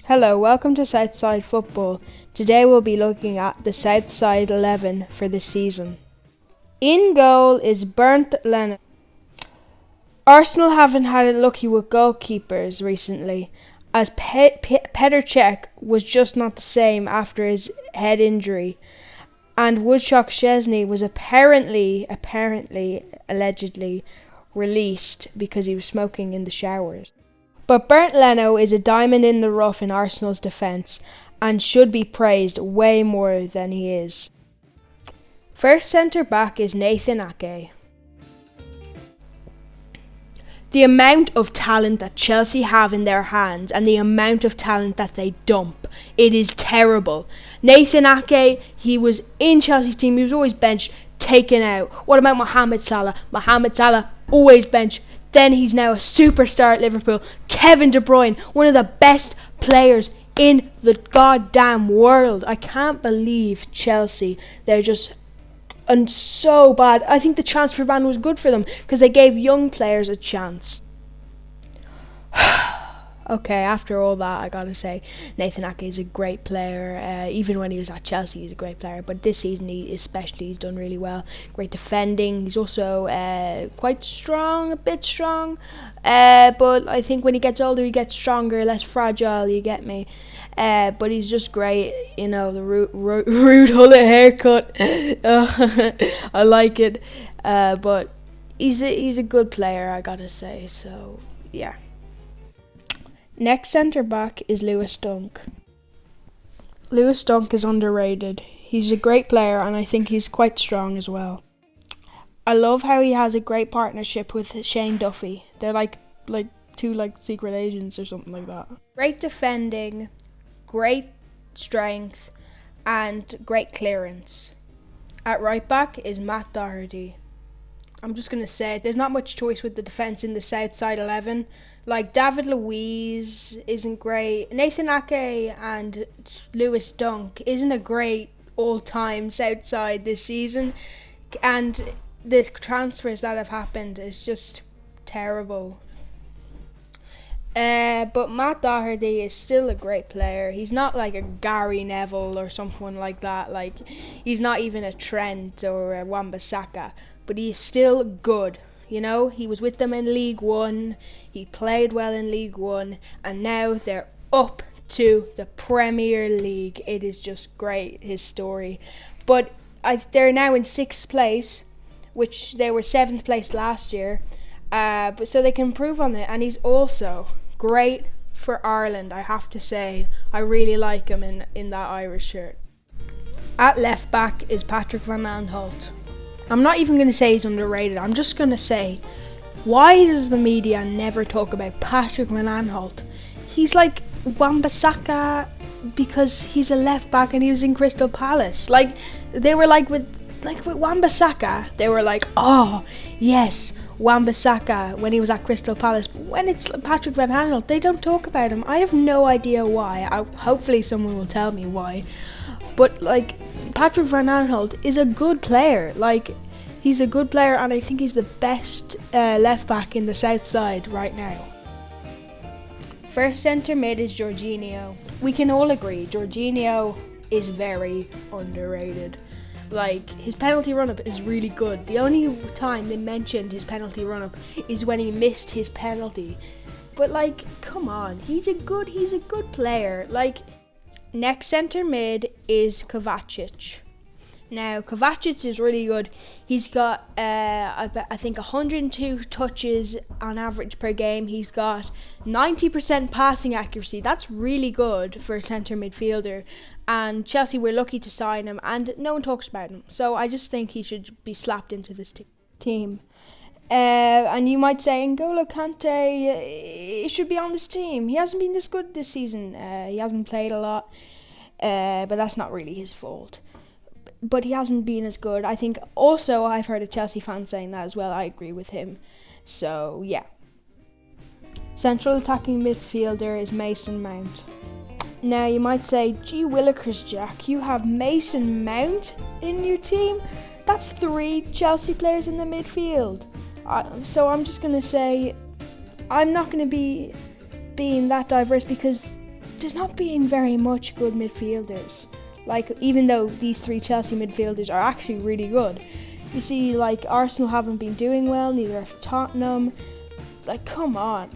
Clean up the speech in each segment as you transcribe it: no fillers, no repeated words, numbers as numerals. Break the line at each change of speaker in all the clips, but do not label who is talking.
Hello, welcome to Southside Football. Today we'll be looking at the Southside 11 for the season. In goal is Bernd Leno. Arsenal haven't had it lucky with goalkeepers recently, as Petr Cech was just not the same after his head injury, and Wojciech Szczesny was allegedly released because he was smoking in the showers. But Bernd Leno is a diamond in the rough in Arsenal's defence and should be praised way more than he is. First centre-back is Nathan Ake. The amount of talent that Chelsea have in their hands and the amount of talent that they dump, it is terrible. Nathan Ake, he was in Chelsea's team, he was always benched, taken out. What about Mohamed Salah? Mohamed Salah, always benched. Then he's now a superstar at Liverpool. Kevin De Bruyne, one of the best players in the goddamn world. I can't believe Chelsea. They're just so bad. I think the transfer ban was good for them because they gave young players a chance. Okay, after all that, I gotta say, Nathan Ake is a great player. Even when he was at Chelsea, he's a great player. But this season, he's done really well. Great defending. He's also quite strong, a bit strong. But I think when he gets older, he gets stronger, less fragile. You get me? But he's just great. You know, the rude Hullet haircut. I like it. But he's a good player, I gotta say. So yeah. Next centre-back is Lewis Dunk. Lewis Dunk is underrated. He's a great player and I think he's quite strong as well. I love how he has a great partnership with Shane Duffy. They're like two secret agents or something like that. Great defending, great strength and great clearance. At right back is Matt Doherty. I'm just going to say there's not much choice with the defence in the Southside 11. Like, David Luiz isn't great. Nathan Ake and Lewis Dunk isn't a great all-time Southside this season. And the transfers that have happened is just terrible. But Matt Doherty is still a great player. He's not like a Gary Neville or someone like that. Like, he's not even a Trent or a Wan-Bissaka. But he's still good, you know. He was with them in League One. He played well in League One. And now they're up to the Premier League. It is just great, his story. But they're now in 6th place, which they were 7th place last year. But so they can improve on it. And he's also great for Ireland, I have to say. I really like him in that Irish shirt. At left back is Patrick Van Aanholt. I'm not even going to say he's underrated. I'm just going to say, why does the media never talk about Patrick Van Aanholt? He's like Wan-Bissaka because he's a left back and he was in Crystal Palace. Like, they were with Wan-Bissaka, they were like, oh, yes, Wan-Bissaka when he was at Crystal Palace. But when it's Patrick Van Aanholt, they don't talk about him. I have no idea why. Hopefully someone will tell me why. But, Patrick Van Aanholt is a good player. He's a good player and I think he's the best left back in the South Side right now. First centre mid is Jorginho. We can all agree, Jorginho is very underrated. His penalty run-up is really good. The only time they mentioned his penalty run-up is when he missed his penalty. But, come on, he's a good player. Next centre mid is Kovacic. Now, Kovacic is really good. He's got, I think, 102 touches on average per game. He's got 90% passing accuracy. That's really good for a centre midfielder. And Chelsea were lucky to sign him, and no one talks about him. So I just think he should be slapped into this team. And you might say N'Golo Kante should be on this team. He hasn't been this good this season. He hasn't played a lot, but that's not really his fault. But he hasn't been as good. I think also I've heard a Chelsea fan saying that as well. I agree with him. So, yeah. Central attacking midfielder is Mason Mount. Now, you might say, gee willikers, Jack, you have Mason Mount in your team? That's 3 Chelsea players in the midfield. So I'm just going to say I'm not going to be being that diverse because there's not been very much good midfielders. Like, even though these three Chelsea midfielders are actually really good. You see, like, Arsenal haven't been doing well, neither have Tottenham. Like, come on.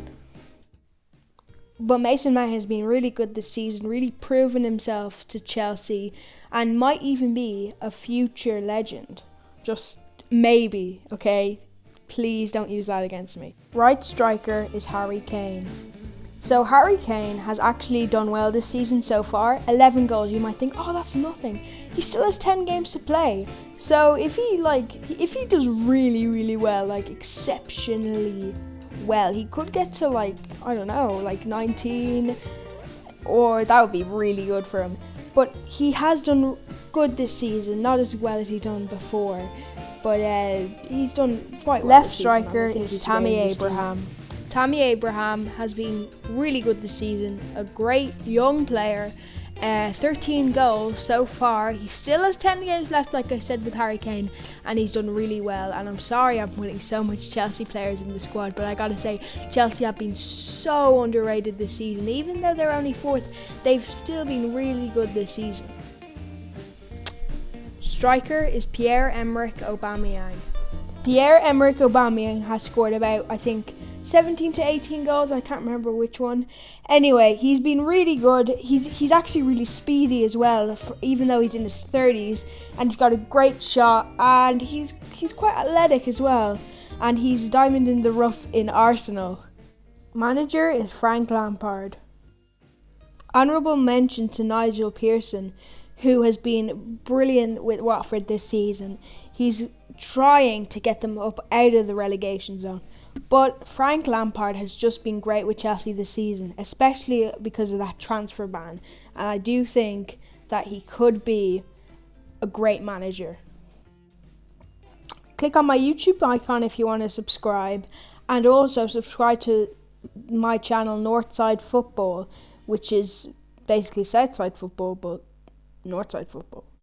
But Mason Mount has been really good this season, really proven himself to Chelsea, and might even be a future legend. Just maybe, okay? Please don't use that against me. Right striker is Harry Kane. So Harry Kane has actually done well this season so far. 11 goals. You might think, oh, that's nothing. He still has 10 games to play. So if he does really, really well, like exceptionally well, he could get to like 19, or that would be really good for him. But he has done good this season, not as well as he's done before, but he's done quite well. Left striker is Tammy Abraham. Tammy Abraham has been really good this season, a great young player. 13 goals so far. He still has 10 games left, like I said, with Harry Kane, and he's done really well. And I'm sorry I'm putting so much Chelsea players in the squad, but I gotta say, Chelsea have been so underrated this season. Even though they're only 4th, they've still been really good this season. Striker is Pierre-Emerick Aubameyang. Pierre-Emerick Aubameyang has scored about, I think, 17 to 18 goals. I can't remember which one. Anyway, he's been really good. He's actually really speedy as well, even though he's in his 30s, and he's got a great shot, and he's quite athletic as well, and he's diamond in the rough in Arsenal. Manager is Frank Lampard. Honourable mention to Nigel Pearson, who has been brilliant with Watford this season. He's trying to get them up out of the relegation zone. But Frank Lampard has just been great with Chelsea this season, especially because of that transfer ban. And I do think that he could be a great manager. Click on my YouTube icon if you want to subscribe. And also subscribe to my channel Northside Football, which is basically Southside Football, but Northside Football.